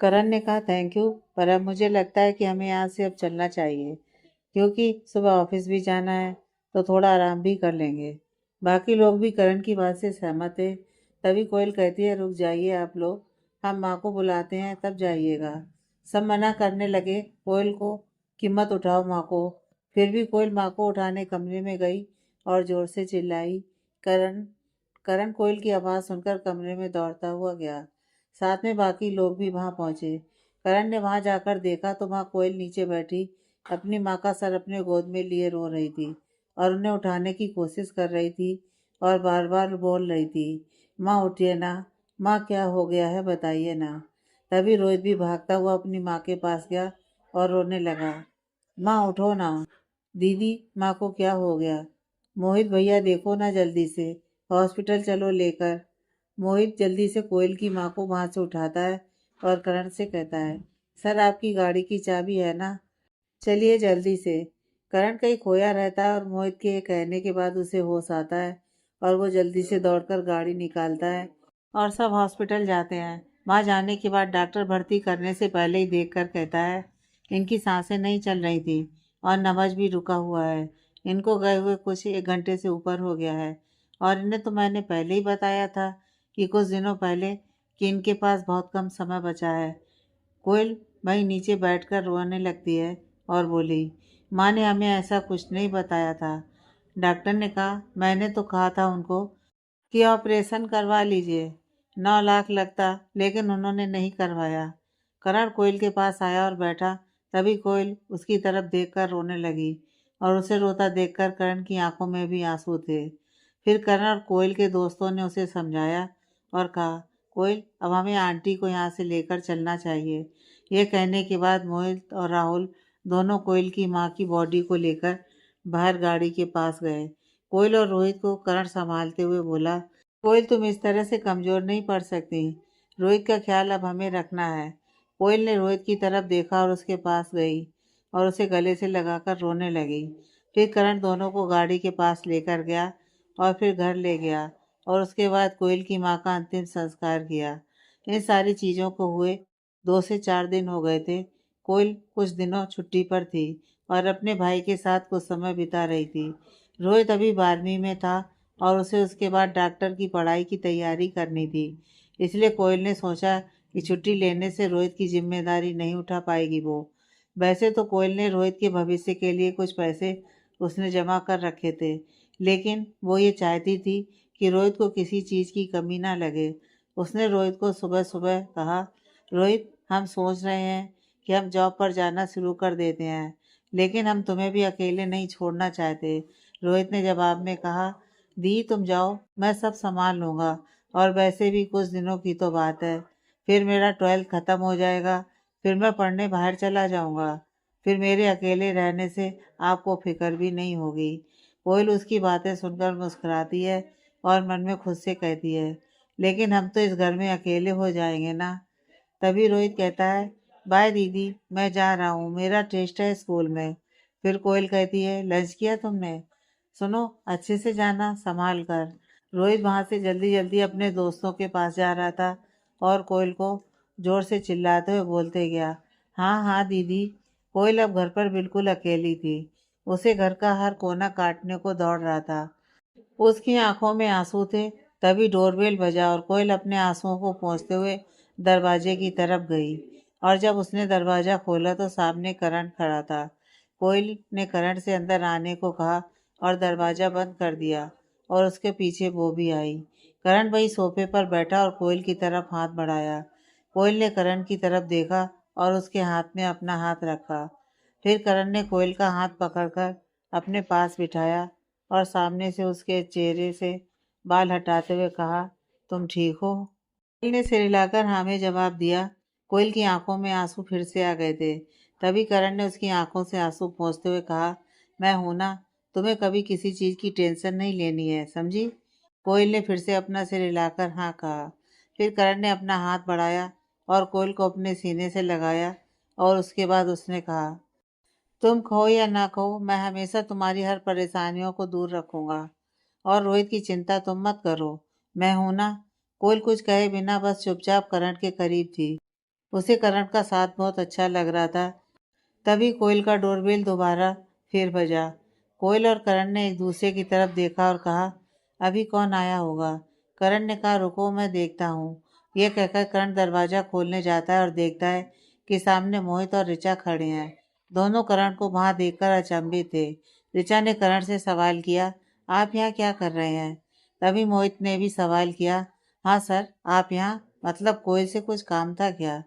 करण ने कहा thank you, पर अब मुझे लगता है कि हमें यहाँ से अब चलना चाहिए, क्योंकि सुबह ऑफिस भी जाना है, तो थोड़ा आराम भी कर लेंगे। बाकी लोग भी करण की बात से सहमत थे। तभी कोयल कहती है रुक जाइए आप लोग, हम माँ को बुलाते हैं तब जाइएगा। सब मना करने लगे कोयल को कि मत उठाओ माँ को। फिर भी कोयल माँ को उठाने कमरे में गई और जोर से चिल्लाई। करण करण कोयल की आवाज़ सुनकर कमरे में दौड़ता हुआ गया। साथ में बाकी लोग भी वहां पहुंचे। करण ने वहां जाकर देखा तो वहां कोयल नीचे बैठी अपनी माँ का सर अपने गोद में लिए रो रही थी और उन्हें उठाने की कोशिश कर रही थी और बार बार बोल रही थी, माँ उठिए ना, माँ क्या हो गया है बताइए ना। तभी रोहित भी भागता हुआ अपनी माँ के पास गया और रोने लगा। माँ उठो ना, दीदी माँ को क्या हो गया? मोहित भैया देखो ना जल्दी से, हॉस्पिटल चलो लेकर। मोहित जल्दी से कोयल की माँ को वहां से उठाता है और करण से कहता है, सर आपकी गाड़ी की चाबी है ना, चलिए जल्दी से। करण कहीं खोया रहता है और मोहित के कहने के बाद उसे होश आता है और वो जल्दी से दौड़कर गाड़ी निकालता है और सब हॉस्पिटल जाते हैं। वहां जाने के बाद डॉक्टर भर्ती करने से पहले ही देखकर कहता है, इनकी सांसें नहीं चल रही थी और नब्ज भी रुका हुआ है। इनको गए हुए कुछ 1 घंटे से ऊपर हो गया है और इन्हें तो मैंने पहले ही बताया था कि कुछ दिनों पहले कि इनके पास बहुत कम समय बचा है। कोयल वहीं नीचे बैठकर रोने लगती है और बोली, माँ ने हमें ऐसा कुछ नहीं बताया था। डॉक्टर ने कहा, मैंने तो कहा था उनको कि ऑपरेशन करवा लीजिए, 9 लाख लगता, लेकिन उन्होंने नहीं करवाया। करण कोयल के पास आया और बैठा। तभी कोयल उसकी तरफ देखकर रोने लगी और उसे रोता देखकर करण की आंखों में भी आंसू थे। फिर करण और कोयल के दोस्तों ने उसे समझाया और कहा, कोयल अब हमें आंटी को यहाँ से लेकर चलना चाहिए। यह कहने के बाद मोहित और राहुल दोनों कोयल की माँ की बॉडी को लेकर बाहर गाड़ी के पास गए। कोयल और रोहित को करण संभालते हुए बोला, कोयल तुम इस तरह से कमजोर नहीं पड़ सकती, रोहित का ख्याल अब हमें रखना है। कोयल ने रोहित की तरफ देखा और उसके पास गई और उसे गले से लगाकर रोने लगी। फिर करण दोनों को गाड़ी के पास लेकर गया और फिर घर ले गया और उसके बाद कोयल की माँ का अंतिम संस्कार किया। इन सारी चीज़ों को हुए 2 से 4 दिन हो गए थे। कोयल कुछ दिनों छुट्टी पर थी और अपने भाई के साथ कुछ समय बिता रही थी। रोहित अभी 12वीं में था और उसे उसके बाद डॉक्टर की पढ़ाई की तैयारी करनी थी। इसलिए कोयल ने सोचा कि छुट्टी लेने से रोहित की जिम्मेदारी नहीं उठा पाएगी वो। वैसे तो कोयल ने रोहित के भविष्य के लिए कुछ पैसे उसने जमा कर रखे थे, लेकिन वो ये चाहती थी कि रोहित को किसी चीज़ की कमी ना लगे। उसने रोहित को सुबह सुबह कहा, रोहित हम सोच रहे हैं कि हम जॉब पर जाना शुरू कर देते हैं, लेकिन हम तुम्हें भी अकेले नहीं छोड़ना चाहते। रोहित ने जवाब में कहा, दी तुम जाओ, मैं सब संभाल लूँगा, और वैसे भी कुछ दिनों की तो बात है, फिर मेरा 12th ख़त्म हो जाएगा, फिर मैं पढ़ने बाहर चला जाऊँगा, फिर मेरे अकेले रहने से आपको फिक्र भी नहीं होगी। कोयल उसकी बातें सुनकर मुस्कुराती है और मन में खुद से कहती है, लेकिन हम तो इस घर में अकेले हो जाएंगे ना। तभी रोहित कहता है, बाय दीदी, मैं जा रहा हूँ, मेरा टेस्ट है स्कूल में। फिर कोयल कहती है, लंच किया तुमने? सुनो, अच्छे से जाना, संभाल कर। रोहित वहां से जल्दी जल्दी अपने दोस्तों के पास जा रहा था और कोयल को जोर से चिल्लाते हुए बोलते गया, हाँ हाँ दीदी। कोयल अब घर पर बिल्कुल अकेली थी। उसे घर का हर कोना काटने को दौड़ रहा था। उसकी आंखों में आंसू थे। तभी डोरबेल बजा और कोयल अपने आंसुओं को पोंछते हुए दरवाजे की तरफ गई और जब उसने दरवाज़ा खोला तो सामने करण खड़ा था। कोयल ने करण से अंदर आने को कहा और दरवाज़ा बंद कर दिया और उसके पीछे वो भी आई। करण वही सोफे पर बैठा और कोयल की तरफ हाथ बढ़ाया। कोयल ने करण की तरफ देखा और उसके हाथ में अपना हाथ रखा। फिर करण ने कोयल का हाथ पकड़कर अपने पास बिठाया और सामने से उसके चेहरे से बाल हटाते हुए कहा, तुम ठीक हो? कोयल ने सिर हिलाकर हाँ में जवाब दिया। कोयल की आंखों में आंसू फिर से आ गए थे। तभी करण ने उसकी आंखों से आंसू पोंछते हुए कहा, मैं हूं ना, तुम्हें कभी किसी चीज की टेंशन नहीं लेनी है, समझी? कोयल ने फिर से अपना सिर हिलाकर हाँ कहा। फिर करण ने अपना हाथ बढ़ाया और कोयल को अपने सीने से लगाया और उसके बाद उसने कहा, तुम कहो या ना कहो, मैं हमेशा तुम्हारी हर परेशानियों को दूर रखूंगा और रोहित की चिंता तुम मत करो, मैं हूं ना। कोयल कुछ कहे बिना बस चुपचाप करण के करीब थी। उसे करण का साथ बहुत अच्छा लग रहा था। तभी कोयल का डोरबेल दोबारा फिर बजा। कोयल और करण ने एक दूसरे की तरफ देखा और कहा, अभी कौन आया होगा? करण ने कहा, रुको मैं देखता हूँ। यह कहकर करण दरवाजा खोलने जाता है और देखता है कि सामने मोहित और ऋचा खड़े हैं। दोनों करण को वहां देखकर अचंभित थे। ऋचा ने करण से सवाल किया, आप यहाँ क्या कर रहे हैं? तभी मोहित ने भी सवाल किया, हाँ सर, आप यहाँ मतलब कोयल से कुछ काम था क्या?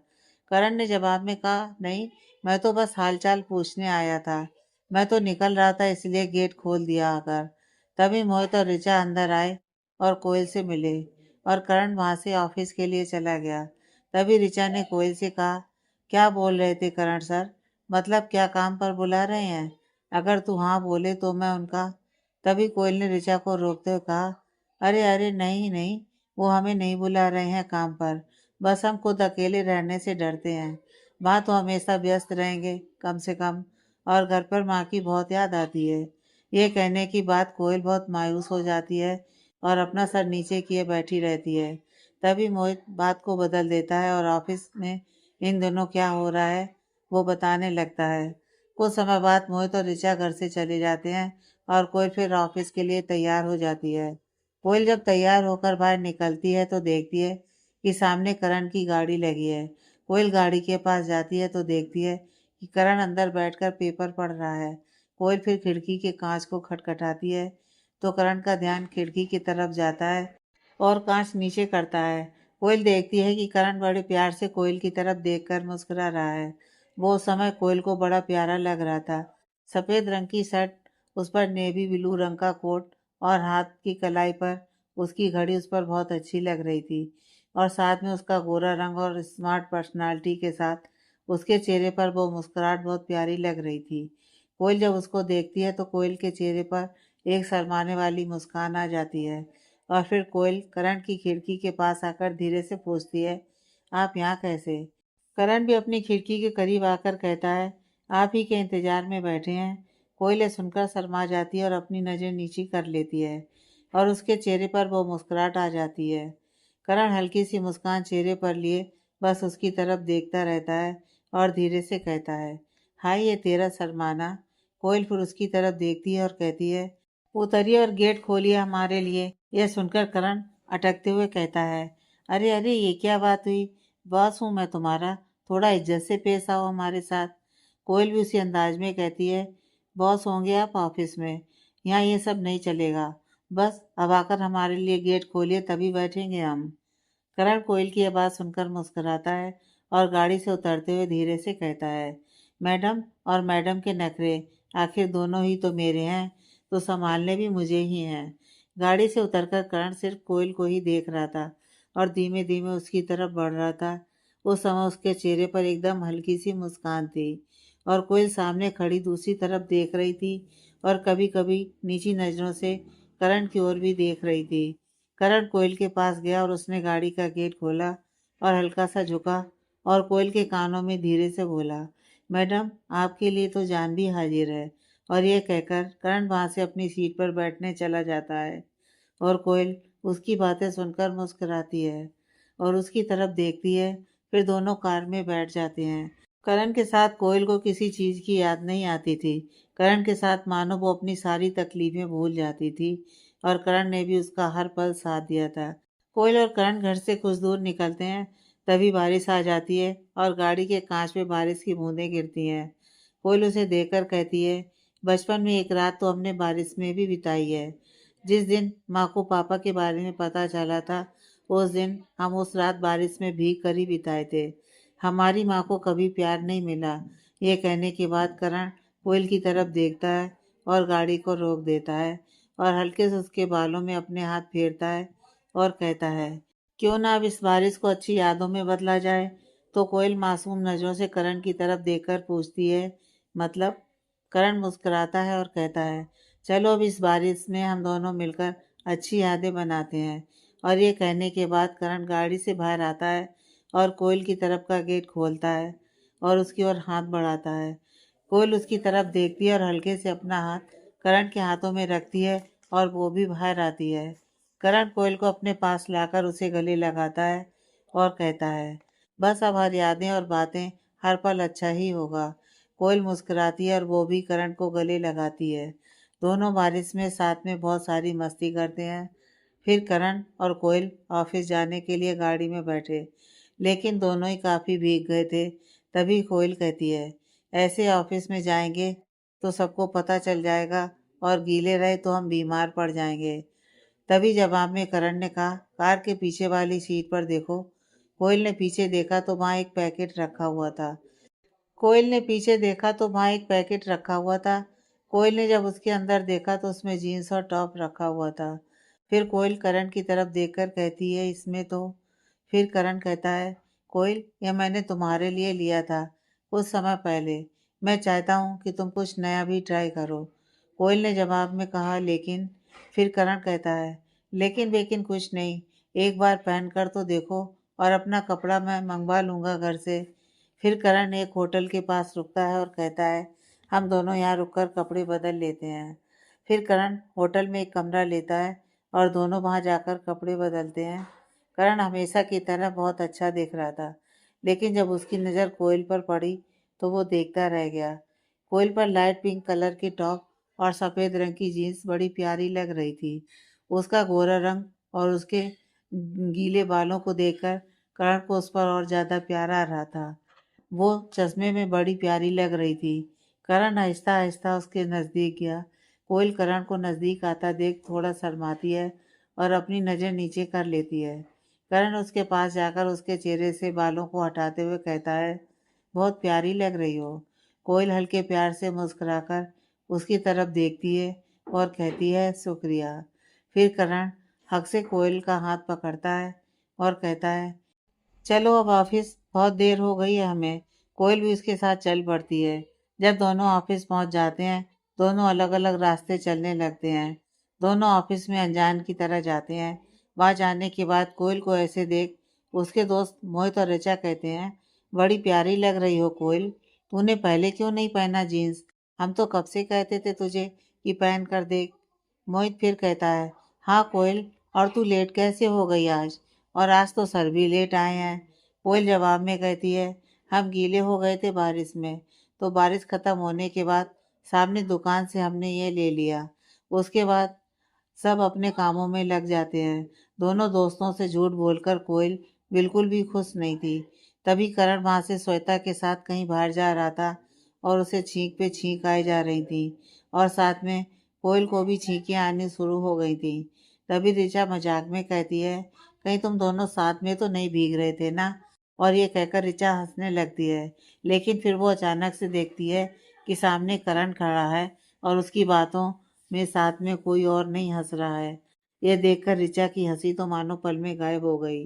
करण ने जवाब में कहा, नहीं, मैं तो बस हालचाल पूछने आया था। मैं तो निकल रहा था इसलिए गेट खोल दिया आकर। तभी मोहित और ऋचा अंदर आए और कोयल से मिले और करण वहां से ऑफिस के लिए चला गया। तभी ऋचा ने कोयल से कहा, क्या बोल रहे थे करण सर? मतलब क्या काम पर बुला रहे हैं? अगर तू हाँ बोले तो मैं उनका। तभी कोयल ने ऋचा को रोकते हुए कहा, अरे अरे नहीं नहीं, वो हमें नहीं बुला रहे हैं काम पर। बस हम खुद अकेले रहने से डरते हैं। माँ तो हमेशा व्यस्त रहेंगे कम से कम, और घर पर माँ की बहुत याद आती है। ये कहने की बात कोयल बहुत मायूस हो जाती है और अपना सर नीचे किए बैठी रहती है। तभी मोहित बात को बदल देता है और ऑफिस में इन दोनों क्या हो रहा है वो बताने लगता है। कुछ समय बाद मोहित और ऋचा घर से चले जाते हैं और कोयल फिर ऑफिस के लिए तैयार हो जाती है। कोयल जब तैयार होकर बाहर निकलती है तो देखती है कि सामने करण की गाड़ी लगी है। कोयल गाड़ी के पास जाती है तो देखती है कि करण अंदर बैठकर पेपर पढ़ रहा है। कोयल फिर खिड़की के कांच को खटखटाती है तो करण का ध्यान खिड़की की तरफ जाता है और कांच नीचे करता है। कोयल देखती है कि करण बड़े प्यार से कोयल की तरफ देखकर मुस्कुरा रहा है। वो उस समय कोयल को बड़ा प्यारा लग रहा था। सफेद रंग की शर्ट, उस पर नेवी ब्लू रंग का कोट और हाथ की कलाई पर उसकी घड़ी उस पर बहुत अच्छी लग रही थी। और साथ में उसका गोरा रंग और स्मार्ट पर्सनालिटी के साथ उसके चेहरे पर वो मुस्कुराहट बहुत प्यारी लग रही थी। कोयल जब उसको देखती है तो कोयल के चेहरे पर एक शर्माने वाली मुस्कान आ जाती है। और फिर कोयल करण की खिड़की के पास आकर धीरे से पूछती है, आप यहाँ कैसे? करण भी अपनी खिड़की के करीब आकर कहता है, आप ही के इंतजार में बैठे हैं। कोयल ये सुनकर शर्मा जाती है और अपनी नज़र नीची कर लेती है और उसके चेहरे पर वो मुस्कुराहट आ जाती है। करण हल्की सी मुस्कान चेहरे पर लिए बस उसकी तरफ देखता रहता है और धीरे से कहता है, हाय ये तेरा शर्माना। कोयल फिर उसकी तरफ देखती है और कहती है, उतरिए और गेट खोलिए हमारे लिए। यह सुनकर करण अटकते हुए कहता है, अरे अरे ये क्या बात हुई? बॉस हूँ मैं तुम्हारा, थोड़ा इज्जत से पेश आओ हमारे साथ। कोयल भी उसी अंदाज में कहती है, बॉस होंगे आप ऑफिस में, यहाँ ये सब नहीं चलेगा। बस अब आकर हमारे लिए गेट खोलिए तभी बैठेंगे हम। करण कोयल की यह बात सुनकर मुस्कुराता है और गाड़ी से उतरते हुए धीरे से कहता है, मैडम और मैडम के नखरे, आखिर दोनों ही तो मेरे हैं, तो संभालने भी मुझे ही हैं। गाड़ी से उतरकर करण सिर्फ कोयल को ही देख रहा था और धीमे धीमे उसकी तरफ बढ़ रहा था। उस समय उसके चेहरे पर एकदम हल्की सी मुस्कान थी और कोयल सामने खड़ी दूसरी तरफ देख रही थी और कभी कभी नीची नज़रों से करण की ओर भी देख रही थी। करण कोयल के पास गया और उसने गाड़ी का गेट खोला और हल्का सा झुका और कोयल के कानों में धीरे से बोला, मैडम आपके लिए तो जान भी हाजिर है। और यह कहकर करण वहां से अपनी सीट पर बैठने चला जाता है और कोयल उसकी बातें सुनकर मुस्कुराती है और उसकी तरफ देखती है। फिर दोनों कार में बैठ जाते हैं। करण के साथ कोयल को किसी चीज की याद नहीं आती थी। करण के साथ मानो वो अपनी सारी तकलीफें भूल जाती थी और करण ने भी उसका हर पल साथ दिया था। कोयल और करण घर से कुछ दूर निकलते हैं तभी बारिश आ जाती है और गाड़ी के कांच पे बारिश की बूंदें गिरती हैं। कोयल उसे देखकर कहती है, बचपन में एक रात तो हमने बारिश में भी बिताई है। जिस दिन माँ को पापा के बारे में पता चला था उस दिन हम उस रात बारिश में भीग कर ही बिताए थे। हमारी माँ को कभी प्यार नहीं मिला। ये कहने के बाद करण कोयल की तरफ देखता है और गाड़ी को रोक देता है और हल्के से उसके बालों में अपने हाथ फेरता है और कहता है, क्यों ना अब इस बारिश को अच्छी यादों में बदला जाए? तो कोयल मासूम नजरों से करण की तरफ देखकर पूछती है, मतलब? करण मुस्कुराता है और कहता है, चलो अब इस बारिश में हम दोनों मिलकर अच्छी यादें बनाते हैं। और ये कहने के बाद करण गाड़ी से बाहर आता है और कोयल की तरफ का गेट खोलता है और उसकी ओर हाथ बढ़ाता है। कोयल उसकी तरफ देखती है और हल्के से अपना हाथ करण के हाथों में रखती है और वो भी बाहर आती है। करण कोयल को अपने पास लाकर उसे गले लगाता है और कहता है, बस अब हर यादें और बातें हर पल अच्छा ही होगा। कोयल मुस्कुराती है और वो भी करण को गले लगाती है। दोनों बारिश में साथ में बहुत सारी मस्ती करते हैं। फिर करण और कोयल ऑफिस जाने के लिए गाड़ी में बैठे, लेकिन दोनों ही काफ़ी भीग गए थे। तभी कोयल कहती है, ऐसे ऑफिस में जाएंगे तो सबको पता चल जाएगा और गीले रहे तो हम बीमार पड़ जाएंगे। तभी जवाब में करण ने कहा, कार के पीछे वाली सीट पर देखो। कोयल ने पीछे देखा तो वहाँ एक पैकेट रखा हुआ था। कोयल ने पीछे देखा तो वहाँ एक पैकेट रखा हुआ था। कोयल ने जब उसके अंदर देखा तो उसमें जीन्स और टॉप रखा हुआ था। फिर कोयल करण की तरफ देखकर कहती है, इसमें तो। फिर करण कहता है, कोयल, यह मैंने तुम्हारे लिए लिया था कुछ समय पहले। मैं चाहता हूँ कि तुम कुछ नया भी ट्राई करो। कोयल ने जवाब में कहा, लेकिन। फिर करण कहता है, लेकिन वेकिन कुछ नहीं, एक बार पहन कर तो देखो और अपना कपड़ा मैं मंगवा लूँगा घर से। फिर करण एक होटल के पास रुकता है और कहता है, हम दोनों यहाँ रुककर कपड़े बदल लेते हैं। फिर करण होटल में एक कमरा लेता है और दोनों वहाँ जाकर कपड़े बदलते हैं। करण हमेशा की तरह बहुत अच्छा दिख रहा था, लेकिन जब उसकी नज़र कोयल पर पड़ी तो वो देखता रह गया। कोयल पर लाइट पिंक कलर की टॉप और सफ़ेद रंग की जीन्स बड़ी प्यारी लग रही थी। उसका गोरा रंग और उसके गीले बालों को देखकर करण को उस पर और ज़्यादा प्यार आ रहा था। वो चश्मे में बड़ी प्यारी लग रही थी। करण आहिस्ता आहिस्ता उसके नज़दीक गया। कोयल करण को नज़दीक आता देख थोड़ा शर्माती है और अपनी नज़र नीचे कर लेती है। करण उसके पास जाकर उसके चेहरे से बालों को हटाते हुए कहता है, बहुत प्यारी लग रही हो। कोयल हल्के प्यार से मुस्कुराकर उसकी तरफ देखती है और कहती है, शुक्रिया। फिर करण हक से कोयल का हाथ पकड़ता है और कहता है, चलो अब ऑफिस, बहुत देर हो गई है हमें। कोयल भी उसके साथ चल पड़ती है। जब दोनों ऑफिस पहुंच जाते हैं, दोनों अलग अलग रास्ते चलने लगते हैं। दोनों ऑफिस में अनजान की तरह जाते हैं। वहां जाने के बाद कोयल को ऐसे देख उसके दोस्त मोहित और ऋचा कहते हैं, बड़ी प्यारी लग रही हो कोयल, तूने पहले क्यों नहीं पहना जीन्स? हम तो कब से कहते थे तुझे कि पहन कर देख। मोहित फिर कहता है, हाँ कोयल, और तू लेट कैसे हो गई आज? और आज तो सर भी लेट आए हैं। कोयल जवाब में कहती है, हम गीले हो गए थे बारिश में, तो बारिश खत्म होने के बाद सामने दुकान से हमने ये ले लिया। उसके बाद सब अपने कामों में लग जाते हैं। दोनों दोस्तों से झूठ बोलकर कोयल बिल्कुल भी खुश नहीं थी। तभी करण वहां से श्वेता के साथ कहीं बाहर जा रहा था और उसे छींक पे छींक आए जा रही थी और साथ में कोयल को भी छींकें आनी शुरू हो गई थी। तभी ऋचा मजाक में कहती है, कहीं तुम दोनों साथ में तो नहीं भीग रहे थे ना? और ये कहकर ऋचा हंसने लगती है, लेकिन फिर वो अचानक से देखती है कि सामने करण खड़ा है और उसकी बातों में साथ में कोई और नहीं हंस रहा है। यह देखकर ऋचा की हंसी तो मानो पल में गायब हो गई।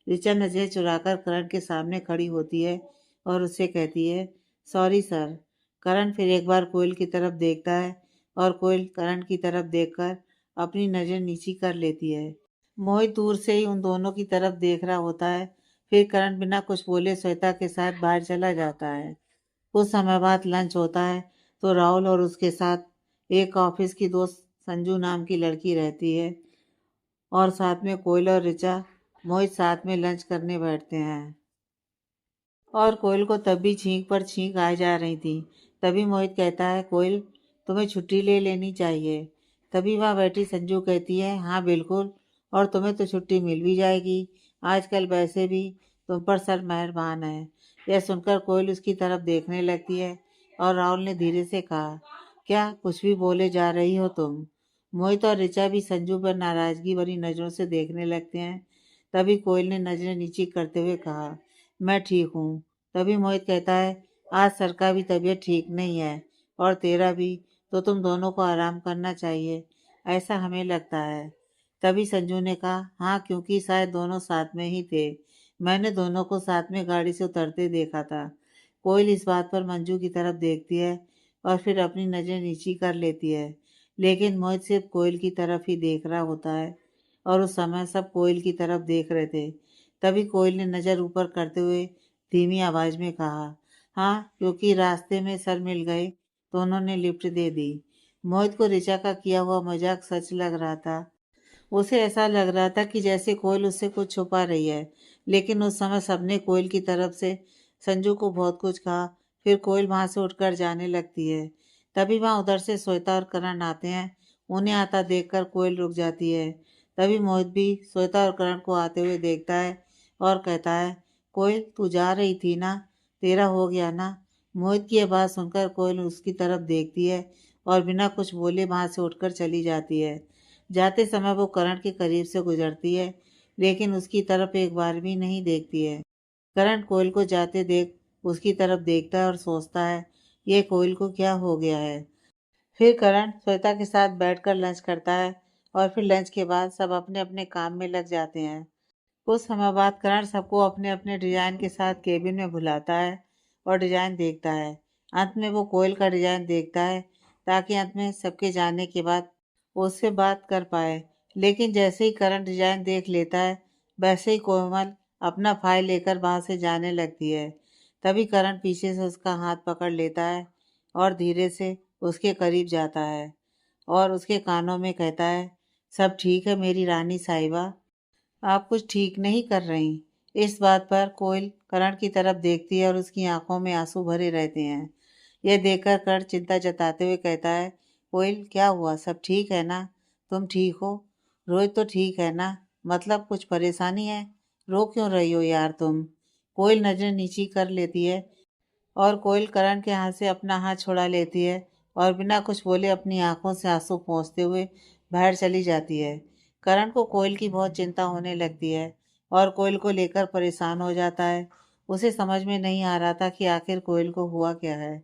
ऋचा नजरें चुराकर करण के सामने खड़ी होती है और उससे कहती है, सॉरी सर। करण फिर एक बार कोयल की तरफ देखता है और कोयल करण की तरफ देखकर अपनी नजर नीची कर लेती है। मोहित दूर से ही उन दोनों की तरफ देख रहा होता है। फिर करण बिना कुछ बोले श्वेता के साथ बाहर चला जाता है। कुछ समय बाद लंच होता है तो राहुल और उसके साथ एक ऑफिस की दोस्त संजू नाम की लड़की रहती है और साथ में कोयल और ऋचा मोहित साथ में लंच करने बैठते हैं। और कोयल को तब भी छींक पर छींक आए जा रही थी। तभी मोहित कहता है, कोयल, तुम्हें छुट्टी ले लेनी चाहिए। तभी वहाँ बैठी संजू कहती है, हाँ बिल्कुल, और तुम्हें तो छुट्टी मिल भी जाएगी। आजकल वैसे भी तुम पर सर मेहरबान है। यह सुनकर कोयल उसकी तरफ देखने लगती है और राहुल ने धीरे से कहा, क्या कुछ भी बोले जा रही हो तुम? मोहित और ऋचा भी संजू पर नाराजगी भरी नजरों से देखने लगते हैं। तभी कोयल ने नजरें नीची करते हुए कहा, मैं ठीक हूँ। तभी मोहित कहता है, आज सर का भी तबीयत ठीक नहीं है और तेरा भी, तो तुम दोनों को आराम करना चाहिए, ऐसा हमें लगता है। तभी संजू ने कहा, हाँ क्योंकि शायद दोनों साथ में ही थे, मैंने दोनों को साथ में गाड़ी से उतरते देखा था। कोयल इस बात पर मंजू की तरफ देखती है और फिर अपनी नज़र नीची कर लेती है, लेकिन मोहित सिर्फ कोयल की तरफ ही देख रहा होता है और उस समय सब कोयल की तरफ देख रहे थे। तभी कोयल ने नज़र ऊपर करते हुए धीमी आवाज में कहा, हाँ क्योंकि रास्ते में सर मिल गए तो उन्होंने लिफ्ट दे दी। मोहित को ऋचा का किया हुआ मजाक सच लग रहा था उसे ऐसा लग रहा था कि जैसे कोयल उससे कुछ छुपा रही है। लेकिन उस समय सबने कोयल की तरफ से संजू को बहुत कुछ कहा। फिर कोयल वहां से उठकर जाने लगती है। तभी वहां उधर से श्वेता और करण आते हैं। उन्हें आता देखकर कोयल रुक जाती है। तभी मोहित भी श्वेता और करण को आते हुए देखता है और कहता है, कोयल तू जा रही थी ना, तेरा हो गया ना। मोहित की यह बात सुनकर कोयल उसकी तरफ देखती है और बिना कुछ बोले वहां से उठकर चली जाती है। जाते समय वो करण के करीब से गुजरती है, लेकिन उसकी तरफ एक बार भी नहीं देखती है। करण कोयल को जाते देख उसकी तरफ देखता है और सोचता है, ये कोयल को क्या हो गया है। फिर करण श्वेता के साथ बैठकर लंच करता है और फिर लंच के बाद सब अपने अपने काम में लग जाते हैं। कुछ समय बाद करण सबको अपने अपने डिजाइन के साथ केबिन में बुलाता है और डिजाइन देखता है। अंत में वो कोयल का डिजाइन देखता है ताकि अंत में सबके जाने के बाद उससे बात कर पाए। लेकिन जैसे ही करण डिजाइन देख लेता है, वैसे ही कोमल अपना फाइल लेकर वहां से जाने लगती है। तभी करण पीछे से उसका हाथ पकड़ लेता है और धीरे से उसके करीब जाता है और उसके कानों में कहता है, सब ठीक है मेरी रानी साहिबा, आप कुछ ठीक नहीं कर रही। इस बात पर कोयल करण की तरफ देखती है और उसकी आंखों में आंसू भरे रहते हैं। यह देखकर करण चिंता जताते हुए कहता है, कोयल क्या हुआ, सब ठीक है ना, तुम ठीक हो। रोहित तो ठीक है ना, मतलब कुछ परेशानी है, रो क्यों रही हो यार तुम। कोयल नजर नीची कर लेती है और कोयल करण के हाथ से अपना हाथ छुड़ा लेती है और बिना कुछ बोले अपनी आंखों से आंसू पोंछते हुए बाहर चली जाती है। करण को कोयल की बहुत चिंता होने लगती है और कोयल को लेकर परेशान हो जाता है। उसे समझ में नहीं आ रहा था कि आखिर कोयल को हुआ क्या है।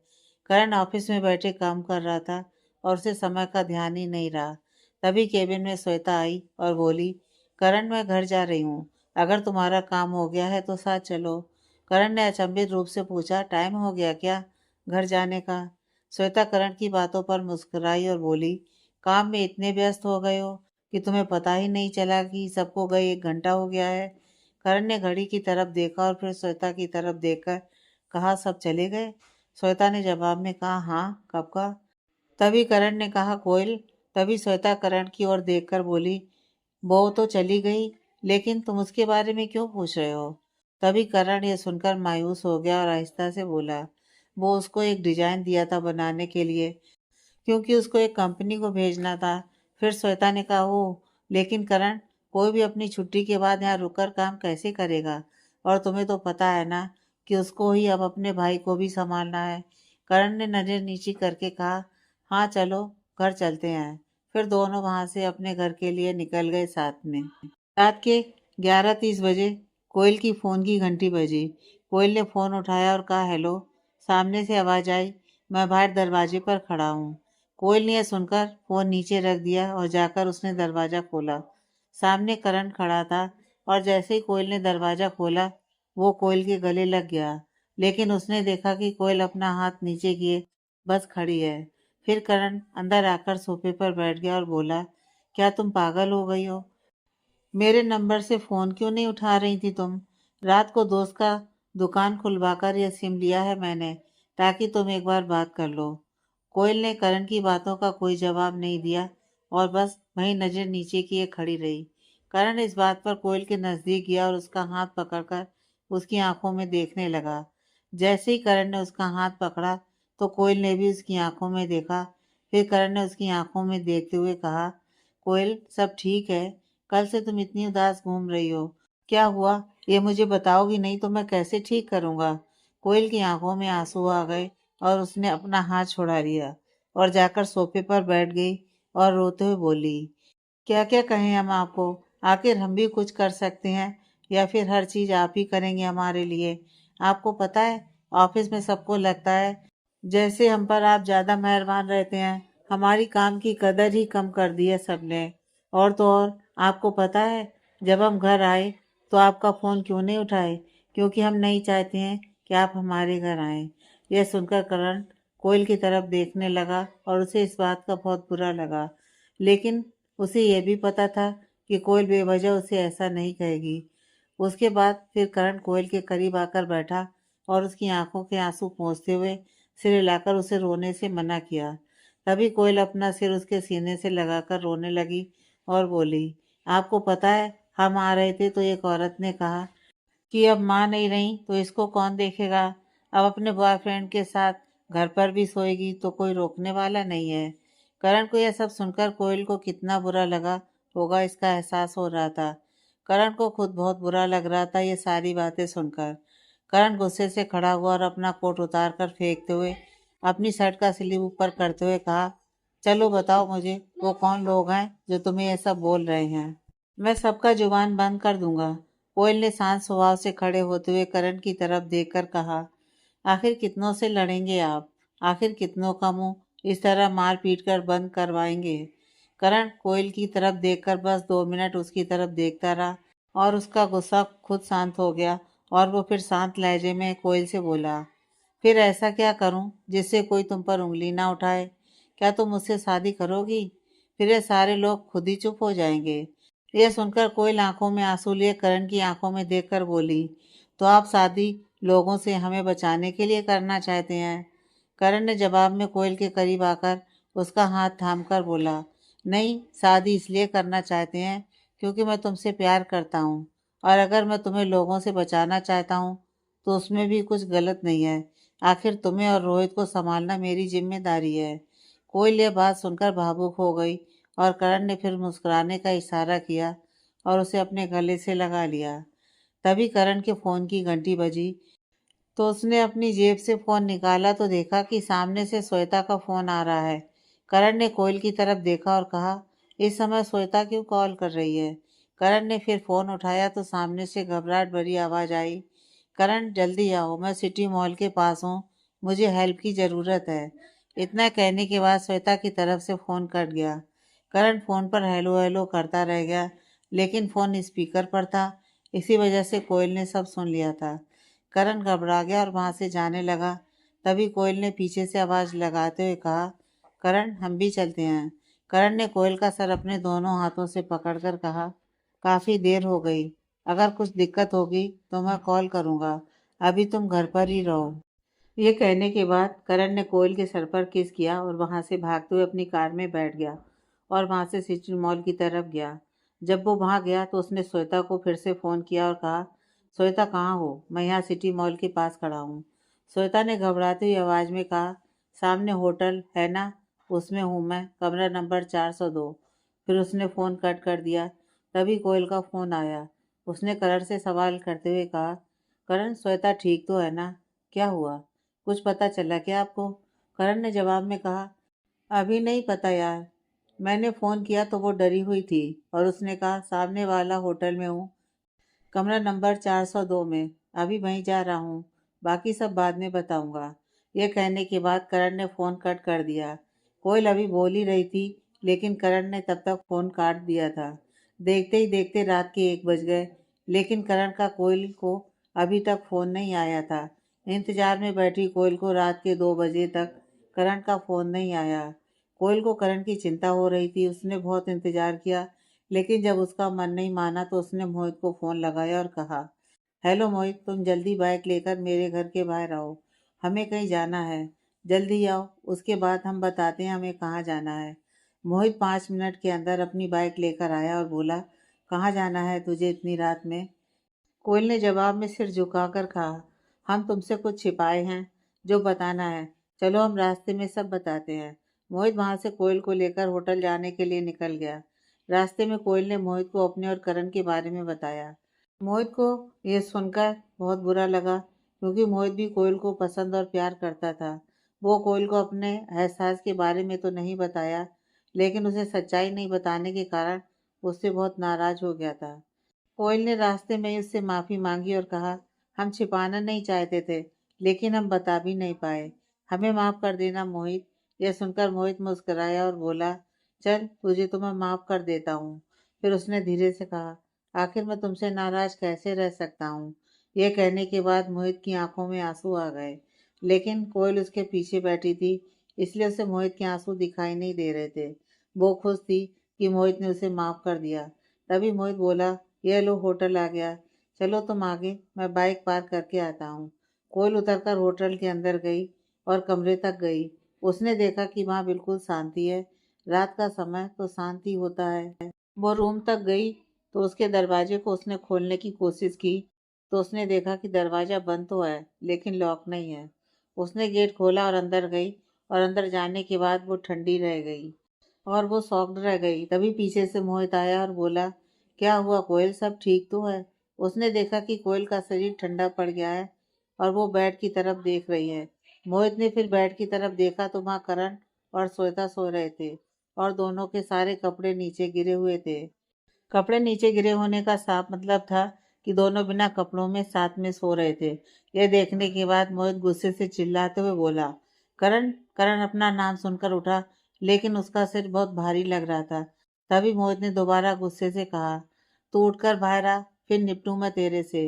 करण ऑफिस में बैठे काम कर रहा था और उसे समय का ध्यान ही नहीं रहा। तभी केबिन में श्वेता आई और बोली, करण मैं घर जा रही हूँ, अगर तुम्हारा काम हो गया है तो साथ चलो। करण ने अचंभित रूप से पूछा, टाइम हो गया क्या घर जाने का। श्वेता करण की बातों पर मुस्कुराई और बोली, काम में इतने व्यस्त हो गए हो कि तुम्हें पता ही नहीं चला कि सबको गए 1 घंटा हो गया है। करण ने घड़ी की तरफ देखा और फिर श्वेता की तरफ देखकर कहा, सब चले गए। श्वेता ने जवाब में कहा, हाँ कब का। तभी करण ने कहा, कोयल। तभी श्वेता करण की ओर देखकर बोली, वो तो चली गई, लेकिन तुम उसके बारे में क्यों पूछ रहे हो। तभी करण ये सुनकर मायूस हो गया और आहिस्ता से बोला, वो उसको एक डिजाइन दिया था बनाने के लिए, क्योंकि उसको एक कंपनी को भेजना था। फिर श्वेता ने कहा, ओ लेकिन करण, कोई भी अपनी छुट्टी के बाद यहाँ रुककर काम कैसे करेगा, और तुम्हें तो पता है ना कि उसको ही अब अपने भाई को भी संभालना है। करण ने नजर नीची करके कहा, हाँ चलो घर चलते हैं। फिर दोनों वहां से अपने घर के लिए निकल गए साथ में। रात के 11:30 बजे कोयल की फोन की घंटी बजी। कोयल ने फोन उठाया और कहा, हेलो। सामने से आवाज आई, मैं बाहर दरवाजे पर खड़ा हूँ। कोयल ने यह सुनकर फोन नीचे रख दिया और जाकर उसने दरवाजा खोला। सामने करण खड़ा था और जैसे ही कोयल ने दरवाजा खोला, वो कोयल के गले लग गया। लेकिन उसने देखा कि कोयल अपना हाथ नीचे किए बस खड़ी है। फिर करण अंदर आकर सोफे पर बैठ गया और बोला, क्या तुम पागल हो गई हो, मेरे नंबर से फोन क्यों नहीं उठा रही थी तुम। रात को दोस्त का दुकान खुलवाकर यह सिम लिया है मैंने, ताकि तुम एक बार बात कर लो। कोयल ने करण की बातों का कोई जवाब नहीं दिया और बस वहीं नजर नीचे किए खड़ी रही। करण इस बात पर कोयल के नजदीक गया और उसका हाथ पकड़कर उसकी आंखों में देखने लगा। जैसे ही करण ने उसका हाथ पकड़ा तो कोयल ने भी उसकी आंखों में देखा। फिर करण ने उसकी आंखों में देखते हुए कहा, कोयल सब ठीक है, कल से तुम इतनी उदास घूम रही हो, क्या हुआ, ये मुझे बताओगी नहीं तो मैं कैसे ठीक करूंगा। कोयल की आंखों में आंसू आ गए और उसने अपना हाथ छुड़ा लिया और जाकर सोफे पर बैठ गई और रोते हुए बोली, क्या क्या कहें हम आपको, आखिर हम भी कुछ कर सकते हैं या फिर हर चीज आप ही करेंगे हमारे लिए। आपको पता है, ऑफिस में सबको लगता है जैसे हम पर आप ज्यादा मेहरबान रहते हैं। हमारी काम की कदर ही कम कर दी है सबने। और तो और आपको पता है, जब हम घर आए तो आपका फोन क्यों नहीं उठाए, क्योंकि हम नहीं चाहते हैं कि आप हमारे घर आए। यह सुनकर करण कोयल की तरफ देखने लगा और उसे इस बात का बहुत बुरा लगा। लेकिन उसे यह भी पता था कि कोयल बेवजह उसे ऐसा नहीं कहेगी। उसके बाद फिर करण कोयल के करीब आकर बैठा और उसकी आंखों के आंसू पोंछते हुए सिर हिलाकर उसे रोने से मना किया। तभी कोयल अपना सिर उसके सीने से लगाकर रोने लगी और बोली, आपको पता है, हम आ रहे थे तो एक औरत ने कहा कि अब माँ नहीं रही तो इसको कौन देखेगा। अब अपने बॉयफ्रेंड के साथ घर पर भी सोएगी तो कोई रोकने वाला नहीं है। करण को यह सब सुनकर कोयल को कितना बुरा लगा होगा, इसका एहसास हो रहा था। करण को खुद बहुत बुरा लग रहा था ये सारी बातें सुनकर। करण गुस्से से खड़ा हुआ और अपना कोट उतार कर फेंकते हुए अपनी शर्ट का स्लीव ऊपर करते हुए कहा, चलो बताओ मुझे, वो कौन लोग हैं जो तुम्हें ये सब बोल रहे हैं। मैं सबका जुबान बंद कर दूंगा। कोयल ने शांत स्वभाव से खड़े होते हुए करण की तरफ देखकर कहा, आखिर कितनों से लड़ेंगे आप? आखिर कितनों का मुंह इस तरह मार पीट कर बंद करवाएंगे? करण कोयल की तरफ देखकर बस 2 मिनट उसकी तरफ देखता रहा और उसका गुस्सा खुद शांत हो गया और वो फिर शांत लहजे में कोयल से बोला, फिर ऐसा क्या करूं जिससे कोई तुम पर उंगली ना उठाए? क्या तुम मुझसे शादी करोगी? फिर ये सारे लोग खुद ही चुप हो जाएंगे। यह सुनकर कोयल आंखों में आंसू लिए करण की आंखों में देखकर बोली, तो आप शादी लोगों से हमें बचाने के लिए करना चाहते हैं? करण ने जवाब में कोयल के करीब आकर उसका हाथ थामकर बोला, नहीं, शादी इसलिए करना चाहते हैं क्योंकि मैं तुमसे प्यार करता हूँ, और अगर मैं तुम्हें लोगों से बचाना चाहता हूँ तो उसमें भी कुछ गलत नहीं है। आखिर तुम्हें और रोहित को संभालना मेरी जिम्मेदारी है। कोयल यह बात सुनकर भावुक हो गई और करण ने फिर मुस्कुराने का इशारा किया और उसे अपने गले से लगा लिया। तभी करण के फोन की घंटी बजी तो उसने अपनी जेब से फोन निकाला तो देखा कि सामने से श्वेता का फोन आ रहा है। करण ने कोयल की तरफ देखा और कहा, इस समय श्वेता क्यों कॉल कर रही है? करण ने फिर फोन उठाया तो सामने से घबराहट भरी आवाज आई, करण जल्दी आओ, मैं सिटी मॉल के पास हूँ, मुझे हेल्प की ज़रूरत है। इतना कहने के बाद श्वेता की तरफ से फ़ोन कट गया। करण फ़ोन पर हेलो हेलो करता रह गया, लेकिन फ़ोन स्पीकर पर था, इसी वजह से कोयल ने सब सुन लिया था। करण घबरा गया और वहाँ से जाने लगा। तभी कोयल ने पीछे से आवाज़ लगाते हुए कहा, करण हम भी चलते हैं। करण ने कोयल का सर अपने दोनों हाथों से पकड़कर कहा, काफ़ी देर हो गई, अगर कुछ दिक्कत होगी तो मैं कॉल करूँगा, अभी तुम घर पर ही रहो। ये कहने के बाद करण ने कोयल के सर पर किस किया और वहां से भागते हुए अपनी कार में बैठ गया और वहां से सिटी मॉल की तरफ गया। जब वो वहां गया तो उसने श्वेता को फिर से फ़ोन किया और कहा, श्वेता कहाँ हो? मैं यहाँ सिटी मॉल के पास खड़ा हूँ। श्वेता ने घबराती हुई आवाज़ में कहा, सामने होटल है ना, उसमें हूँ मैं, कमरा नंबर 402। फिर उसने फ़ोन कट कर दिया। तभी कोयल का फ़ोन आया। उसने करण से सवाल करते हुए कहा, करण श्वेता ठीक तो है ना? क्या हुआ? कुछ पता चला क्या आपको? करण ने जवाब में कहा, अभी नहीं पता यार। मैंने फ़ोन किया तो वो डरी हुई थी और उसने कहा सामने वाला होटल में हूँ, कमरा नंबर 402 में, अभी वहीं जा रहा हूँ, बाकी सब बाद में बताऊंगा। यह कहने के बाद करण ने फ़ोन कट कर दिया। कोयल अभी बोल ही रही थी, लेकिन करण ने तब तक फ़ोन काट दिया था। देखते ही देखते रात के 1 बज गए, लेकिन करण का कोयल को अभी तक फ़ोन नहीं आया था। इंतजार में बैठी कोयल को रात के 2 बजे तक करण का फ़ोन नहीं आया। कोयल को करण की चिंता हो रही थी, उसने बहुत इंतजार किया, लेकिन जब उसका मन नहीं माना तो उसने मोहित को फ़ोन लगाया और कहा, हेलो मोहित, तुम जल्दी बाइक लेकर मेरे घर के बाहर आओ, हमें कहीं जाना है, जल्दी आओ, उसके बाद हम बताते हैं हमें कहाँ जाना है। मोहित 5 मिनट के अंदर अपनी बाइक लेकर आया और बोला, कहाँ जाना है तुझे इतनी रात में? कोयल ने जवाब में सिर झुकाकर कहा, हम तुमसे कुछ छिपाए हैं जो बताना है, चलो हम रास्ते में सब बताते हैं। मोहित वहां से कोयल को लेकर होटल जाने के लिए निकल गया। रास्ते में कोयल ने मोहित को अपने और करण के बारे में बताया। मोहित को यह सुनकर बहुत बुरा लगा, क्योंकि मोहित भी कोयल को पसंद और प्यार करता था। वो कोयल को अपने एहसास के बारे में तो नहीं बताया, लेकिन उसे सच्चाई नहीं बताने के कारण उससे बहुत नाराज हो गया था। कोयल ने रास्ते में ही उससे माफ़ी मांगी और कहा, हम छिपाना नहीं चाहते थे, लेकिन हम बता भी नहीं पाए, हमें माफ़ कर देना मोहित। यह सुनकर मोहित मुस्कुराया और बोला, चल तुझे तो मैं माफ़ कर देता हूँ। फिर उसने धीरे से कहा, आखिर मैं तुमसे नाराज कैसे रह सकता हूँ? यह कहने के बाद मोहित की आंखों में आंसू आ गए, लेकिन कोयल उसके पीछे बैठी थी, इसलिए उसे मोहित के आंसू दिखाई नहीं दे रहे थे। वो खुश थी कि मोहित ने उसे माफ़ कर दिया। तभी मोहित बोला, ये लो होटल आ गया, चलो तुम आगे, मैं बाइक पार्क करके आता हूँ। कोयल उतरकर होटल के अंदर गई और कमरे तक गई। उसने देखा कि वहाँ बिल्कुल शांति है, रात का समय तो शांति होता है। वो रूम तक गई तो उसके दरवाजे को उसने खोलने की कोशिश की तो उसने देखा कि दरवाज़ा बंद तो है लेकिन लॉक नहीं है। उसने गेट खोला और अंदर गई और अंदर जाने के बाद वो ठंडी रह गई और वो शॉक्ड रह गई। तभी पीछे से मोहित आया और बोला, क्या हुआ कोयल, सब ठीक तो है? उसने देखा कि कोयल का शरीर ठंडा पड़ गया है और वो बेड की तरफ देख रही है। मोहित ने फिर बेड की तरफ देखा तो वहाँ करण और श्वेता सो रहे थे और दोनों के सारे कपड़े नीचे गिरे हुए थे। कपड़े नीचे गिरे होने का साफ मतलब था कि दोनों बिना कपड़ों में साथ में सो रहे थे। यह देखने के बाद मोहित गुस्से से चिल्लाते हुए बोला, करण। करण अपना नाम सुनकर उठा लेकिन उसका सिर बहुत भारी लग रहा था। तभी मोहित ने दोबारा गुस्से से कहा, तू उठकर बाहर आ, फिर निपटूं मैं तेरे से।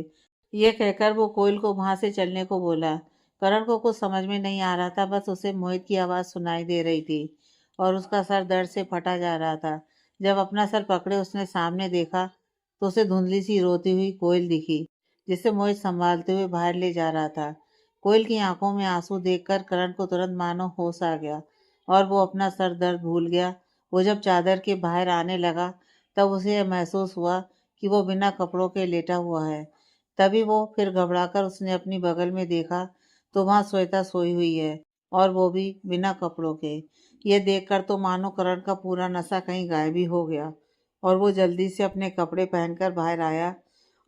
यह कहकर वो कोयल को वहां से चलने को बोला। करण को कुछ समझ में नहीं आ रहा था, बस उसे मोहित की आवाज़ सुनाई दे रही थी और उसका सर दर्द से फटा जा रहा था। जब अपना सर पकड़े उसने सामने देखा तो उसे धुंधली सी रोती हुई कोयल दिखी, जिसे मोहित संभालते हुए बाहर ले जा रहा था। कोयल की आंखों में आंसू देखकर करण को तुरंत मानो होश आ गया और वो अपना सर दर्द भूल गया। वो जब चादर के बाहर आने लगा तब उसे यह महसूस हुआ कि वो बिना कपड़ों के लेटा हुआ है। तभी वो फिर घबराकर उसने अपनी बगल में देखा तो वहां श्वेता सोई हुई है और वो भी बिना कपड़ों के। ये देखकर तो मानो करण का पूरा नशा कहीं गायब ही हो गया और वो जल्दी से अपने कपड़े पहनकर बाहर आया।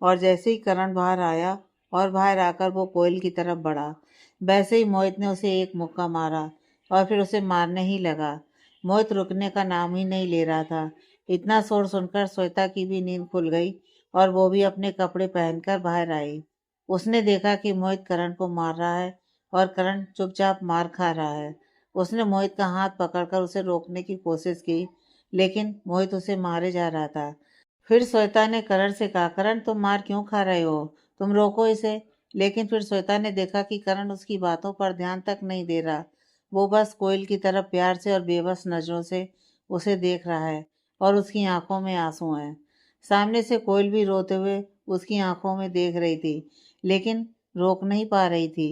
और जैसे ही करण बाहर आया और बाहर आकर वो कोयल की तरफ बढ़ा, वैसे ही मोहित ने उसे एक मुक्का मारा और फिर उसे मारने ही लगा। मोहित रुकने का नाम ही नहीं ले रहा था। इतना शोर सुनकर श्वेता की भी नींद खुल गई और वो भी अपने कपड़े पहनकर बाहर आई। उसने देखा कि मोहित करण को मार रहा है और करण चुपचाप मार खा रहा है। उसने मोहित का हाथ पकड़कर उसे रोकने की कोशिश की लेकिन मोहित उसे मारे जा रहा था। फिर श्वेता ने करण से कहा, करण तुम मार क्यों खा रहे हो, तुम रोको इसे। लेकिन फिर श्वेता ने देखा कि करण उसकी बातों पर ध्यान तक नहीं दे रहा। वो बस कोयल की तरफ प्यार से और बेबस नजरों से उसे देख रहा है और उसकी आंखों में आंसू हैं। सामने से कोयल भी रोते हुए उसकी आंखों में देख रही थी लेकिन रोक नहीं पा रही थी।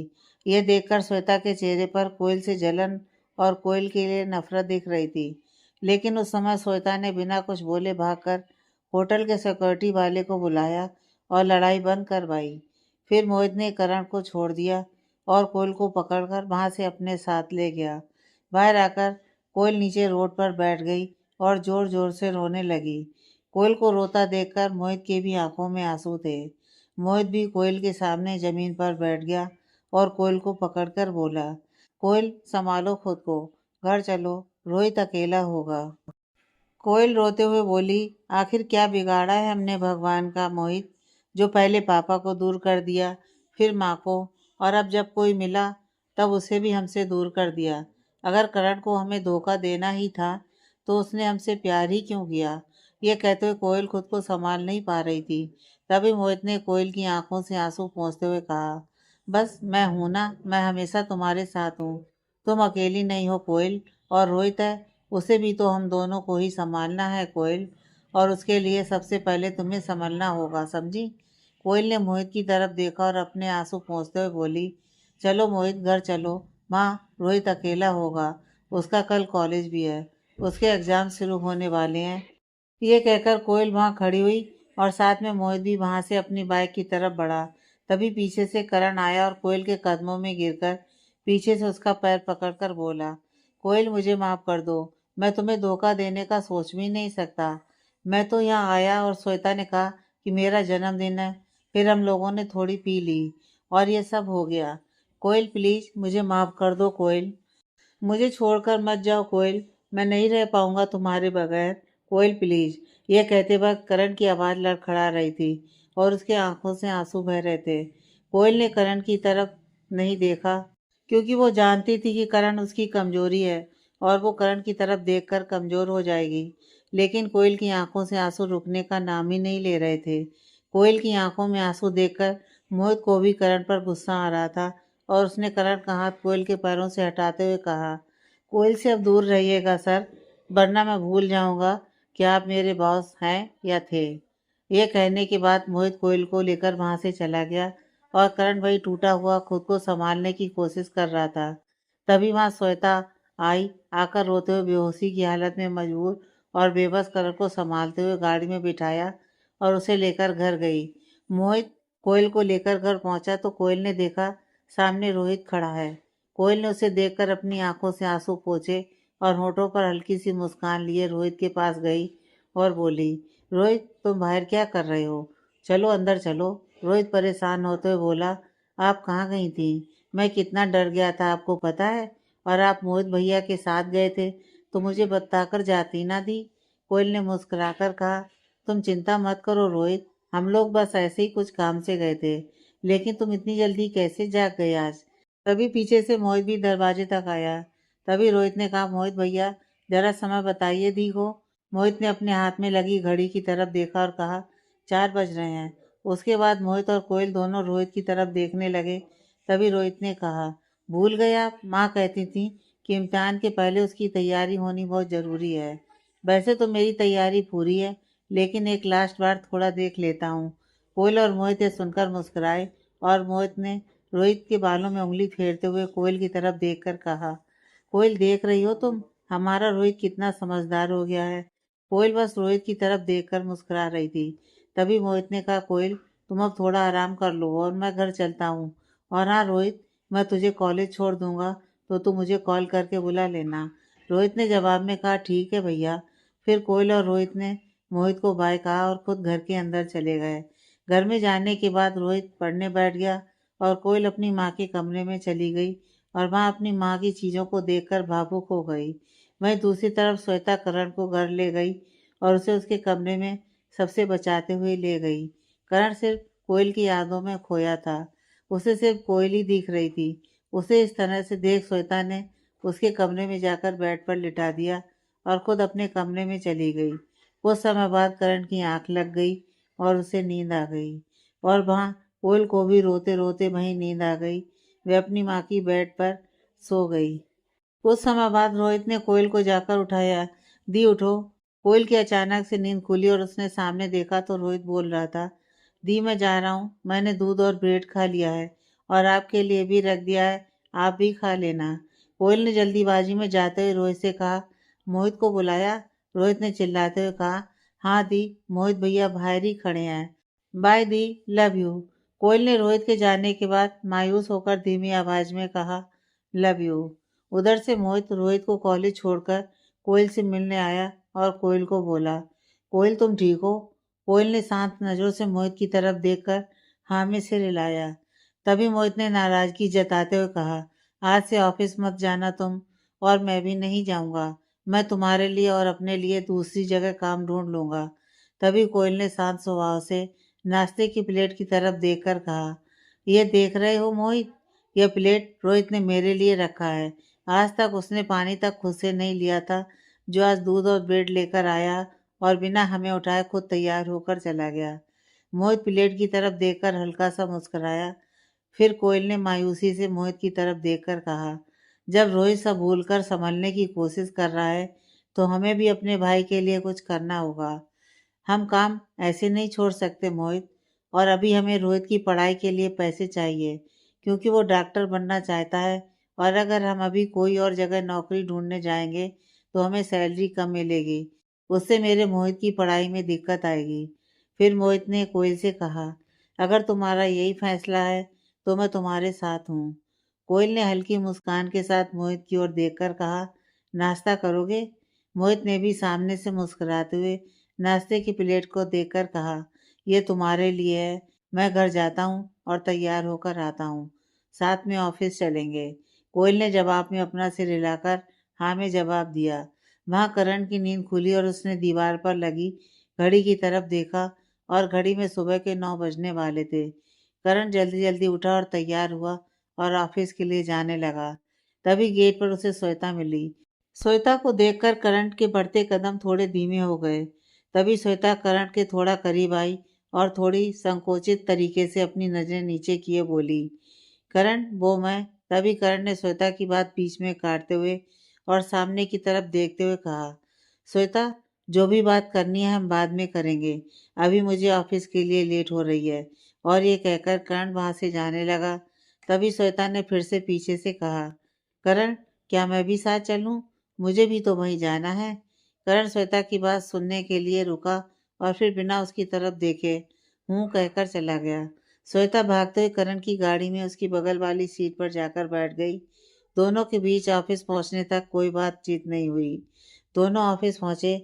यह देखकर श्वेता के चेहरे पर कोयल से जलन और कोयल के लिए नफरत दिख रही थी। लेकिन उस समय श्वेता ने बिना कुछ बोले भागकर होटल के सिक्योरिटी वाले को बुलाया और लड़ाई बंद करवाई। फिर मोहित ने करण को छोड़ दिया और कोयल को पकड़कर वहां से अपने साथ ले गया। बाहर आकर कोयल नीचे रोड पर बैठ गई और जोर जोर से रोने लगी। कोयल को रोता देखकर मोहित की भी आंखों में आंसू थे। मोहित भी कोयल के सामने जमीन पर बैठ गया और कोयल को पकड़कर बोला, कोयल संभालो खुद को, घर चलो, रोहित अकेला होगा। कोयल रोते हुए बोली, आखिर क्या बिगाड़ा है हमने भगवान का मोहित, जो पहले पापा को दूर कर दिया, फिर माँ को, और अब जब कोई मिला तब उसे भी हमसे दूर कर दिया। अगर करण को हमें धोखा देना ही था तो उसने हमसे प्यार ही क्यों किया। ये कहते हुए कोयल खुद को संभाल नहीं पा रही थी। तभी मोहित ने कोयल की आंखों से आंसू पोंछते हुए कहा, बस मैं हूं ना, मैं हमेशा तुम्हारे साथ हूँ। तुम अकेली नहीं हो कोयल। और रोहित है, उसे भी तो हम दोनों को ही संभालना है कोयल। और उसके लिए सबसे पहले तुम्हें संभलना होगा, समझी। कोयल ने मोहित की तरफ देखा और अपने आंसू पोंछते हुए बोली, चलो मोहित घर चलो। माँ, रोहित अकेला होगा, उसका कल कॉलेज भी है, उसके एग्जाम शुरू होने वाले हैं। ये कहकर कोयल वहां खड़ी हुई और साथ में मोहित भी वहां से अपनी बाइक की तरफ बढ़ा। तभी पीछे से करण आया और कोयल के कदमों में गिरकर पीछे से उसका पैर पकड़कर बोला, कोयल मुझे माफ कर दो, मैं तुम्हें धोखा देने का सोच भी नहीं सकता। मैं तो यहाँ आया और श्वेता ने कहा कि मेरा जन्मदिन है, फिर हम लोगों ने थोड़ी पी ली और ये सब हो गया। कोयल प्लीज मुझे माफ कर दो कोयल, मुझे छोड़कर मत जाओ कोयल, मैं नहीं रह पाऊंगा तुम्हारे बगैर। कोयल प्लीज। यह कहते वक्त करण की आवाज़ लड़खड़ा रही थी और उसके आंखों से आंसू बह रहे थे। कोयल ने करण की तरफ नहीं देखा क्योंकि वो जानती थी कि करण उसकी कमजोरी है और वो करण की तरफ देखकर कमजोर हो जाएगी। लेकिन कोयल की आंखों से आंसू रुकने का नाम ही नहीं ले रहे थे। कोयल की आंखों में आंसू देखकर मोहित को भी करण पर गुस्सा आ रहा था और उसने करण का हाथ कोयल के पैरों से हटाते हुए कहा, कोयल से अब दूर रहिएगा सर, वरना मैं भूल जाऊंगा कि आप मेरे बॉस हैं या थे। यह कहने के बाद मोहित कोयल को लेकर वहां से चला गया और करण वही टूटा हुआ खुद को संभालने की कोशिश कर रहा था। तभी वहां श्वेता आई, आकर रोते हुए बेहोशी की हालत में मजबूर और बेबस करण को संभालते हुए गाड़ी में बिठाया और उसे लेकर घर गई। मोहित कोयल को लेकर घर पहुंचा तो कोयल ने देखा सामने रोहित खड़ा है। कोयल ने उसे देखकर अपनी आंखों से आंसू पोंछे और होठों पर हल्की सी मुस्कान लिए रोहित के पास गई और बोली, रोहित तुम बाहर क्या कर रहे हो? चलो अंदर चलो। रोहित परेशान होते हुए बोला, आप कहाँ गई थी? मैं कितना डर गया था आपको पता है? और आप मोहित भैया के साथ गए थे तो मुझे बताकर जाती ना दी। कोयल ने मुस्कुराकर कहा, तुम चिंता मत करो रोहित, हम लोग बस ऐसे ही कुछ काम से गए थे। लेकिन तुम इतनी जल्दी कैसे जाग गए आज? तभी पीछे से मोहित भी दरवाजे तक आया। तभी रोहित ने कहा, मोहित भैया जरा समय बताइए दी को। मोहित ने अपने हाथ में लगी घड़ी की तरफ देखा और कहा, 4 बज रहे हैं। उसके बाद मोहित और कोयल दोनों रोहित की तरफ देखने लगे। तभी रोहित ने कहा, भूल गए आप, माँ कहती थी कि इम्तिहान के पहले उसकी तैयारी होनी बहुत ज़रूरी है। वैसे तो मेरी तैयारी पूरी है, लेकिन एक लास्ट बार थोड़ा देख लेता हूँ। कोयल और मोहित ये सुनकर मुस्कुराए और मोहित ने रोहित के बालों में उंगली फेरते हुए कोयल की तरफ देखकर कहा, कोयल देख रही हो तुम, हमारा रोहित कितना समझदार हो गया है। कोयल बस रोहित की तरफ देखकर मुस्कुरा रही थी। तभी मोहित ने कहा, कोयल तुम अब थोड़ा आराम कर लो और मैं घर चलता हूँ। और हाँ रोहित, मैं तुझे कॉलेज छोड़ दूंगा तो तू मुझे कॉल करके बुला लेना। रोहित ने जवाब में कहा, ठीक है भैया। फिर कोयल और रोहित ने मोहित को बाय कहा और खुद घर के अंदर चले गए। घर में जाने के बाद रोहित पढ़ने बैठ गया और कोयल अपनी माँ के कमरे में चली गई और वहाँ अपनी माँ की चीज़ों को देखकर भावुक हो गई। वहीं दूसरी तरफ श्वेता करण को घर ले गई और उसे उसके कमरे में सबसे बचाते हुए ले गई। करण सिर्फ कोयल की यादों में खोया था। उसे सिर्फ कोयल ही दिख रही थी। उसे इस तरह से देख श्वेता ने उसके कमरे में जाकर बेड पर लिटा दिया और खुद अपने कमरे में चली गई। कुछ समय बाद करण की आंख लग गई और उसे नींद आ गई और वहाँ कोयल को भी रोते रोते वहीं नींद आ गई। वह अपनी माँ की बेड पर सो गई। कुछ समय बाद रोहित ने कोयल को जाकर उठाया। दी उठो। कोयल की अचानक से नींद खुली और उसने सामने देखा तो रोहित बोल रहा था, दी मैं जा रहा हूँ, मैंने दूध और ब्रेड खा लिया है और आपके लिए भी रख दिया है, आप भी खा लेना। कोयल ने जल्दीबाजी में जाते हुए रोहित से कहा, मोहित को बुलाया? रोहित ने चिल्लाते हुए कहा, हाँ दी, मोहित भैया बाहर ही खड़े हैं। बाय दी, लव यू। कोयल ने रोहित के जाने के बाद मायूस होकर धीमी आवाज में कहा, लव यू। उधर से मोहित रोहित को कॉलेज छोड़कर कोयल से मिलने आया और कोयल को बोला, कोयल तुम ठीक हो? कोयल ने शांत नजरों से मोहित की तरफ देखकर हाँ में सिर हिलाया। तभी मोहित ने नाराजगी जताते हुए कहा, आज से ऑफिस मत जाना तुम, और मैं भी नहीं जाऊंगा। मैं तुम्हारे लिए और अपने लिए दूसरी जगह काम ढूंढ लूंगा। तभी कोयल ने शांत स्वभाव से नाश्ते की प्लेट की तरफ देखकर कहा, यह देख रहे हो मोहित, यह प्लेट रोहित ने मेरे लिए रखा है। आज तक उसने पानी तक खुद से नहीं लिया था, जो आज दूध और ब्रेड लेकर आया और बिना हमें उठाए खुद तैयार होकर चला गया। मोहित प्लेट की तरफ देखकर हल्का सा मुस्कुराया। फिर कोयल ने मायूसी से मोहित की तरफ देखकर कहा, जब रोहित सब भूलकर संभलने की कोशिश कर रहा है तो हमें भी अपने भाई के लिए कुछ करना होगा। हम काम ऐसे नहीं छोड़ सकते मोहित। और अभी हमें रोहित की पढ़ाई के लिए पैसे चाहिए, क्योंकि वो डॉक्टर बनना चाहता है। और अगर हम अभी कोई और जगह नौकरी ढूंढने जाएंगे तो हमें सैलरी कम मिलेगी। उससे मेरे मोहित की पढ़ाई में दिक्कत आएगी। फिर मोहित ने कोयल से कहा, अगर तुम्हारा यही फैसला है तो मैं तुम्हारे साथ हूँ। कोयल ने हल्की मुस्कान के साथ मोहित की ओर देखकर कहा, नाश्ता करोगे? मोहित ने भी सामने से मुस्कुराते हुए नाश्ते की प्लेट को देखकर कहा, यह तुम्हारे लिए है, मैं घर जाता हूँ और तैयार होकर आता हूँ, साथ में ऑफिस चलेंगे। कोयल ने जवाब में अपना सिर हिलाकर हाँ में जवाब दिया। वहाँ करण की नींद खुली और उसने दीवार पर लगी घड़ी की तरफ देखा और घड़ी में सुबह के 9 बजने वाले थे। करण जल्दी जल्दी उठा और तैयार हुआ और ऑफिस के लिए जाने लगा। तभी गेट पर उसे श्वेता मिली। श्वेता को देखकर करण के बढ़ते कदम थोड़े धीमे हो गए। तभी श्वेता करण के थोड़ा करीब आई और थोड़ी संकोचित तरीके से अपनी नजरें नीचे किए बोली, करण वो मैं। तभी करण ने श्वेता की बात बीच में काटते हुए और सामने की तरफ देखते हुए कहा, श्वेता जो भी बात करनी है हम बाद में करेंगे, अभी मुझे ऑफिस के लिए लेट हो रही है। और ये कहकर करण वहां से जाने लगा। तभी श्वेता ने फिर से पीछे से कहा, करण क्या मैं भी साथ चलूं? मुझे भी तो वहीं जाना है। करण श्वेता की बात सुनने के लिए रुका और फिर बिना उसकी तरफ देखे हूँ कहकर चला गया। श्वेता भागते हुए करण की गाड़ी में उसकी बगल वाली सीट पर जाकर बैठ गई। दोनों के बीच ऑफिस पहुंचने तक कोई बातचीत नहीं हुई। दोनों ऑफिस पहुंचे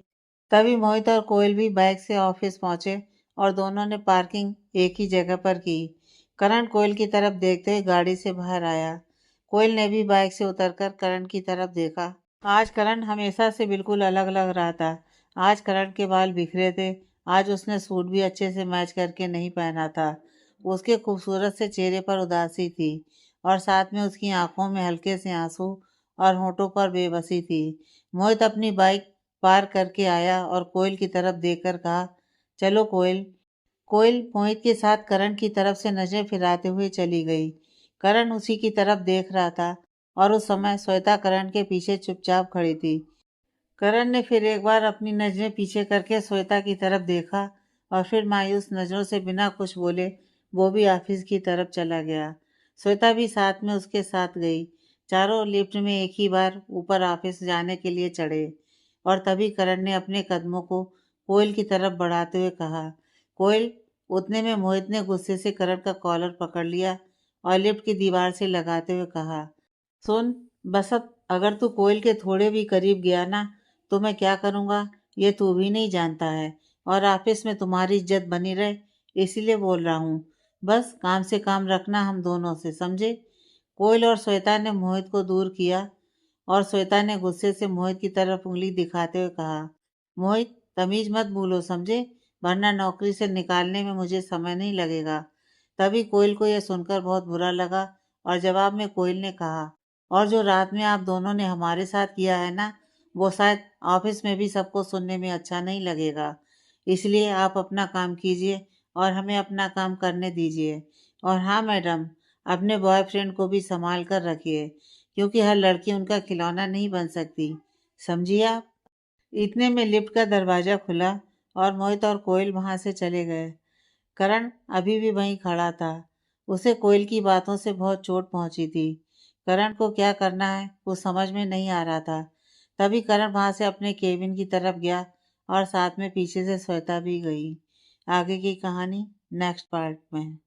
तभी मोहित और कोयल भी बाइक से ऑफिस पहुंचे और दोनों ने पार्किंग एक ही जगह पर की। करण कोयल की तरफ देखते हुए गाड़ी से बाहर आया। कोयल ने भी बाइक से उतरकर करण की तरफ देखा। आज करण हमेशा से बिल्कुल अलग लग रहा था। आज करण के बाल बिखरे थे। आज उसने सूट भी अच्छे से मैच करके नहीं पहना था। उसके खूबसूरत से चेहरे पर उदासी थी और साथ में उसकी आंखों में हल्के से आंसू और होठों पर बेबसी थी। मोहित अपनी बाइक पार करके आया और कोयल की तरफ देखकर कहा, चलो कोयल। कोयल मोहित के साथ करण की तरफ से नजरें फिराते हुए चली गई। करण उसी की तरफ देख रहा था और उस समय श्वेता करण के पीछे चुपचाप खड़ी थी। करण ने फिर एक बार अपनी नजरें पीछे करके श्वेता की तरफ देखा और फिर मायूस नजरों से बिना कुछ बोले वो भी ऑफिस की तरफ चला गया। श्वेता भी साथ में उसके साथ गई। चारों लिफ्ट में एक ही बार ऊपर ऑफिस जाने के लिए चढ़े और तभी करण ने अपने कदमों को कोयल की तरफ बढ़ाते हुए कहा, कोयल। उतने में मोहित ने गुस्से से करण का कॉलर पकड़ लिया और लिफ्ट की दीवार से लगाते हुए कहा, सुन बसत, अगर तू कोयल के थोड़े भी करीब गया ना तो मैं क्या करूँगा ये तू भी नहीं जानता है। और ऑफिस में तुम्हारी इज्जत बनी रहे इसीलिए बोल रहा हूँ। बस काम से काम रखना हम दोनों से, समझे। कोयल और श्वेता ने मोहित को दूर किया और श्वेता ने गुस्से से मोहित की तरफ उंगली दिखाते हुए कहा, मोहित तमीज मत भूलो समझे, वरना नौकरी से निकालने में मुझे समय नहीं लगेगा। तभी कोयल को यह सुनकर बहुत बुरा लगा और जवाब में कोयल ने कहा, और जो रात में आप दोनों ने हमारे साथ किया है ना, वो शायद ऑफिस में भी सबको सुनने में अच्छा नहीं लगेगा। इसलिए आप अपना काम कीजिए और हमें अपना काम करने दीजिए। और हाँ मैडम, अपने बॉयफ्रेंड को भी संभाल कर रखिए क्योंकि हर लड़की उनका खिलौना नहीं बन सकती, समझिए आप। इतने में लिफ्ट का दरवाजा खुला और मोहित और कोयल वहां से चले गए। करण अभी भी वहीं खड़ा था। उसे कोयल की बातों से बहुत चोट पहुंची थी। करण को क्या करना है वो समझ में नहीं आ रहा था। तभी करण वहां से अपने केबिन की तरफ गया और साथ में पीछे से श्वेता भी गई। आगे की कहानी नेक्स्ट पार्ट में।